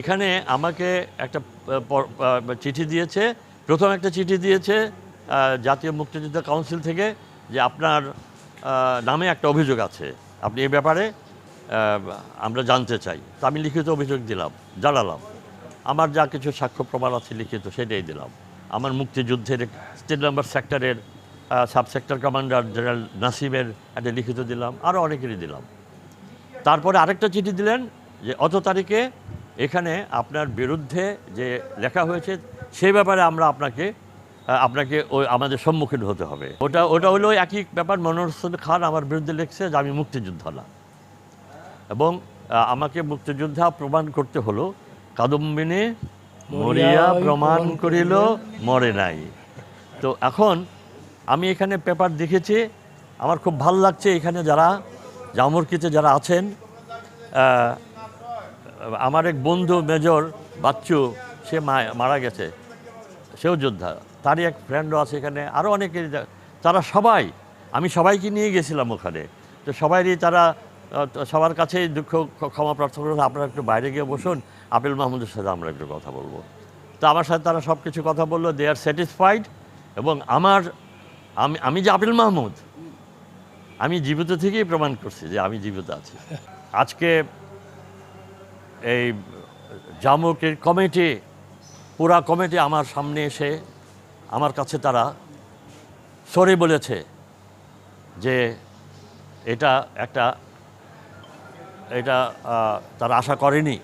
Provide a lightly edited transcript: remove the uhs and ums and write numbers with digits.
এখানে আমাকে একটা চিঠি দিয়েছে, প্রথম একটা চিঠি দিয়েছে জাতীয় মুক্তিযোদ্ধা কাউন্সিল থেকে যে আপনার নামে একটা অভিযোগ আছে, আপনি এ ব্যাপারে আমরা জানতে চাই। তো আমি লিখিত অভিযোগ জানালাম, আমার যা কিছু সাক্ষ্য প্রমাণ আছে লিখিত সেটাই দিলাম। আমার মুক্তিযুদ্ধের স্টেট নাম্বার সেক্টরের সাব সেক্টর কমান্ডার জেনারেল নাসিমের একটা লিখিত দিলাম, আরও অনেকেরই দিলাম। তারপরে আরেকটা চিঠি দিলেন যে অত তারিখে এখানে আপনার বিরুদ্ধে যে লেখা হয়েছে সেই ব্যাপারে আমরা আপনাকে ওই আমাদের সম্মুখীন হতে হবে। ওটা হলো একই ব্যাপার। মনোয়ার হোসেন খান আমার বিরুদ্ধে লিখছে যে আমি মুক্তিযোদ্ধা না, এবং আমাকে মুক্তিযোদ্ধা প্রমাণ করতে হলো কাদম্বিনী মরিয়া প্রমাণ করিল মরে নাই। তো এখন আমি এখানে পেপার দেখেছি, আমার খুব ভালো লাগছে। এখানে যারা জামরকিতে যারা আছেন, আমার এক বন্ধু মেজর বাচ্চু, সে মারা গেছে, সেও যোদ্ধা, তারই এক ফ্রেন্ডও আছে এখানে, আরও অনেকেরই, তারা সবাই, আমি সবাইকে নিয়ে গেছিলাম ওখানে। তো তারা সবার কাছেই দুঃখ ক্ষমা প্রার্থনা করে আপনারা একটু বাইরে গিয়ে বসুন, আপিল মাহমুদের সাথে আমরা একটু কথা বলবো। তো আমার সাথে তারা সব কিছু কথা বললো, দে আর স্যাটিসফাইড। এবং আমি যে আপিল মাহমুদ, আমি জীবিত থেকেই প্রমাণ করছি যে আমি জীবিত আছি। আজকে এই জামুকের কমিটি, পুরা কমিটি আমার সামনে এসে আমার কাছে তারা সরি বলেছে যে এটা তারা আশা করেনি।